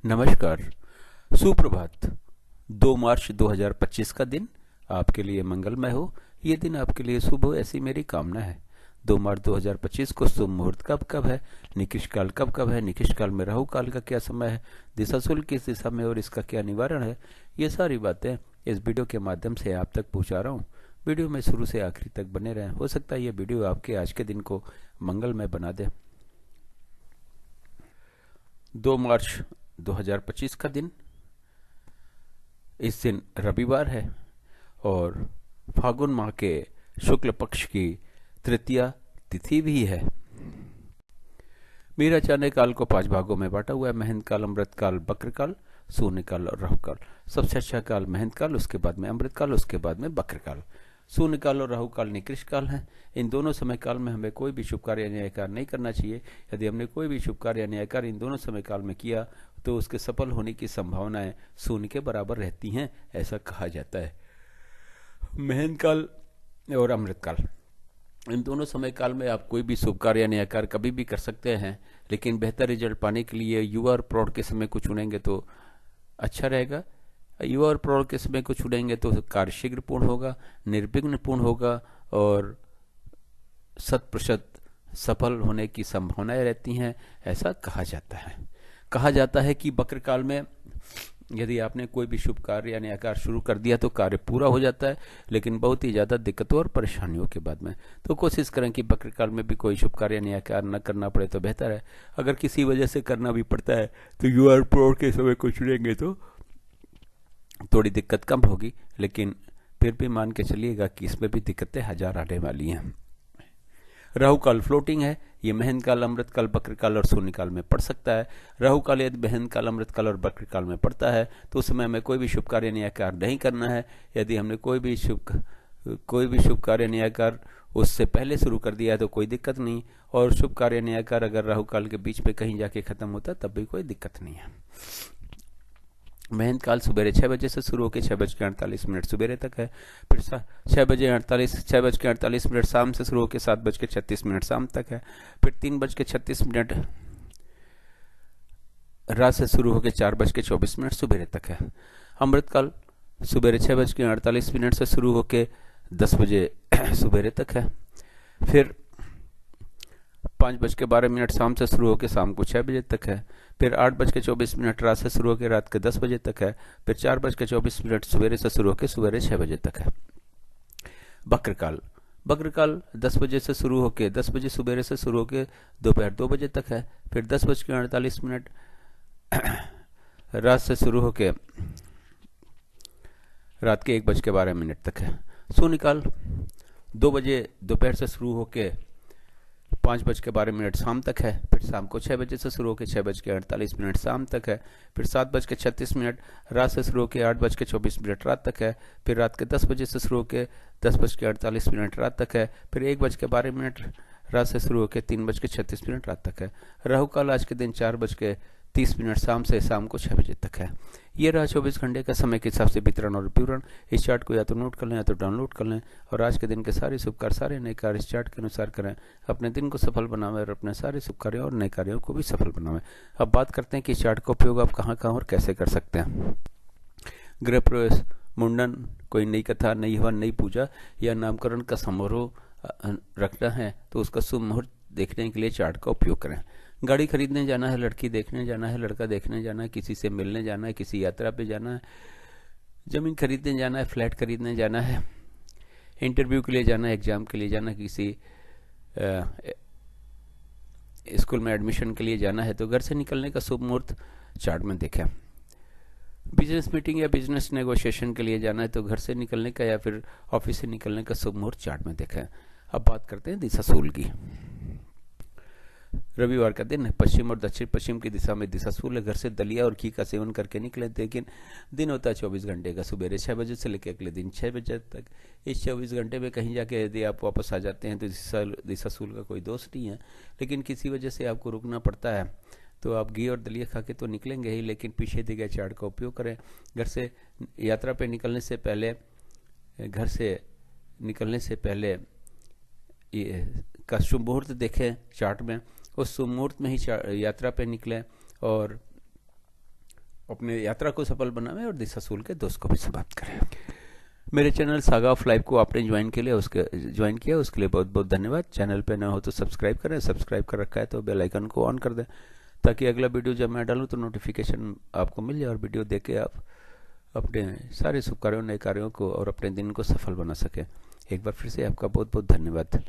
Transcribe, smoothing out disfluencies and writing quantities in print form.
नमस्कार, सुप्रभात। 2 मार्च 2025 का दिन आपके लिए मंगलमय हो। ये दिन आपके लिए शुभ हो, ऐसी मेरी कामना है। 2 मार्च 2025 को शुभ मुहूर्त कब कब है, निकृष्ट काल कब कब है, निकृष्ट काल में राहु काल का क्या समय है, दिशा शुल्क किस दिशा में और इसका क्या निवारण है, ये सारी बातें इस वीडियो के माध्यम से आप तक पहुंचा रहा हूँ। वीडियो में शुरू से आखिरी तक बने रहें। हो सकता है ये वीडियो आपके आज के दिन को मंगलमय बना दे। 2 मार्च 2025 का दिन, इस दिन रविवार है और फागुन माह के शुक्ल पक्ष की तृतीया तिथि भी है। मेरा चांद्र काल को 5 भागों में बांटा हुआ है: महंत काल, अमृत काल, बक्र काल, शून्य काल और राहु काल। सबसे अच्छा काल महंत काल, उसके बाद में अमृत काल, उसके बाद में बक्र काल। शून्य काल और राहु काल निकृष्ट काल है। इन दोनों समय काल में हमें कोई भी शुभ कार्य या न्याय कार्य नहीं करना चाहिए। यदि हमने कोई भी शुभ कार्य या न्याय कार्य इन दोनों समय काल में किया तो उसके सफल होने की संभावनाएं शून्य के बराबर रहती हैं, ऐसा कहा जाता है। महंत काल और अमृत काल, इन दोनों समय काल में आप कोई भी शुभ कार्य या न्याय कार्य कभी भी कर सकते हैं, लेकिन बेहतर रिजल्ट पाने के लिए युवा और प्रौढ़ के समय को चुनेंगे तो अच्छा रहेगा। युवा और प्रौढ़ के समय को चुनेंगे तो कार्य शीघ्र पूर्ण होगा, निर्विघ्न पूर्ण होगा और 100% सफल होने की संभावनाएं रहती हैं, ऐसा कहा जाता है। कहा जाता है कि बक्र काल में यदि आपने कोई भी शुभ कार्य या न्याय कार्य शुरू कर दिया तो कार्य पूरा हो जाता है, लेकिन बहुत ही ज़्यादा दिक्कतों और परेशानियों के बाद में। तो कोशिश करें कि बक्र काल में भी कोई शुभ कार्य या न्याय कार्य न करना पड़े तो बेहतर है। अगर किसी वजह से करना भी पड़ता है तो युवा और प्रौढ़ के समय को चुनेंगे तो थोड़ी दिक्कत कम होगी, लेकिन फिर भी मान के चलिएगा कि इसमें भी दिक्कतें हजार आने वाली हैं। राहु काल फ्लोटिंग है। ये महंत काल, अमृत काल, बक्र काल और शून्य काल में पड़ सकता है। राहु काल यदि महंत काल, अमृत काल और बक्र काल में पड़ता है तो उस समय हमें कोई भी शुभ कार्य न्याय कार्य नहीं करना है। यदि हमने कोई भी शुभ कार्य न्याय कार्य उससे पहले शुरू कर दिया है तो कोई दिक्कत नहीं, और शुभ कार्य न्याय कार्य अगर राहु काल के बीच में कहीं जाके खत्म होता तब भी कोई दिक्कत नहीं है। महंत काल सुबह 6 बजे से शुरू होकर 6:48 सुबह तक है। फिर 6:48 शाम से शुरू होकर 7:36 शाम तक है। फिर 3:36 रात से शुरू होकर 4:24 सुबह तक है। अमृत काल सुबह 6:48 से शुरू होकर 10 बजे सुबह तक है। फिर 5:12 शाम से शुरू होकर शाम को 6 बजे तक है। फिर 8:24 रात से शुरू होकर रात के 10 बजे तक है। फिर 4:24 सवेरे से शुरू होकर सवेरे 6 बजे तक है। बक्र काल 10 बजे से शुरू होकर 10 बजे सुबह से शुरू होकर दोपहर 2 बजे तक है। फिर 10:48 रात से शुरू होकर रात के 1:12 तक है। शून्य काल 2 बजे दोपहर से शुरू होकर 5:12 शाम तक है। फिर शाम को 6 बजे से शुरू होकर 6:48 शाम तक है। फिर 7:36 रात से शुरू होकर 8:24 रात तक है। फिर रात के 10 बजे से शुरू होकर 10:48 रात तक है। फिर 1:12 रात से शुरू होकर 3:36 रात तक है। राहु काल आज के दिन 4:30 शाम से शाम को 6 बजे तक है। ये रहा 24 घंटे का समय के हिसाब से वितरण और विवरण। इस चार्ट को या तो नोट कर लें या तो डाउनलोड कर लें और आज के दिन के सारे शुभ कार्य, सारे नए कार्य इस चार्ट के अनुसार करें। अपने दिन को सफल बनावें और अपने सारे शुभ कार्यों और नए कार्यों को भी सफल बनावें। अब बात करते हैं कि इस चार्ट का उपयोग आप कहाँ कहाँ और कैसे कर सकते हैं। गृह प्रवेश, मुंडन, कोई नई कथा, नई हवन, नई पूजा या नामकरण का समारोह रखना है तो उसका शुभ मुहूर्त देखने के लिए चार्ट का उपयोग करें। गाड़ी खरीदने जाना है, लड़की देखने जाना है, लड़का देखने जाना है, किसी से मिलने जाना है, किसी यात्रा पे जाना है, जमीन खरीदने जाना है, फ्लैट खरीदने जाना है, इंटरव्यू के लिए जाना है, एग्जाम के लिए जाना है, किसी स्कूल में एडमिशन के लिए जाना है तो घर से निकलने का शुभ मुहूर्त चार्ट में देखें। बिजनेस मीटिंग या बिजनेस नेगोशिएशन के लिए जाना है तो घर से निकलने का या फिर ऑफिस से निकलने का शुभ मुहूर्त चार्ट में देखें। अब बात करते हैं दिशा शूल की। रविवार का दिन है। पश्चिम और दक्षिण पश्चिम की दिशा में दिशा शूल है। घर से दलिया और घी का सेवन करके निकले, लेकिन दिन होता है 24 घंटे का, सुबह 6 बजे से लेकर अगले दिन 6 बजे तक। इस 24 घंटे में कहीं जाके यदि आप वापस आ जाते हैं तो दिशा शूल का कोई दोष नहीं है, लेकिन किसी वजह से आपको रुकना पड़ता है तो आप घी और दलिया खा के तो निकलेंगे ही, लेकिन पीछे दिए गए चार्ट का उपयोग करें। घर से यात्रा पे निकलने से पहले, घर से निकलने से पहले का शुभ मुहूर्त देखें चार्ट में, उस शुभ मुहूर्त में ही यात्रा पे निकलें और अपने यात्रा को सफल बनाएं और दिशा सूल के दोस्त को भी समाप्त करें। मेरे चैनल सागा ऑफ लाइफ को आपने ज्वाइन किया उसके लिए बहुत बहुत धन्यवाद। चैनल पे ना हो तो सब्सक्राइब करें, सब्सक्राइब कर रखा है तो बेल आइकन को ऑन कर दें ताकि अगला वीडियो जब मैं डालूं तो नोटिफिकेशन आपको मिल जाए और वीडियो देख के आप अपने सारे शुभ कार्यों, नए कार्यों को और अपने दिन को सफल बना सकें। एक बार फिर से आपका बहुत बहुत धन्यवाद।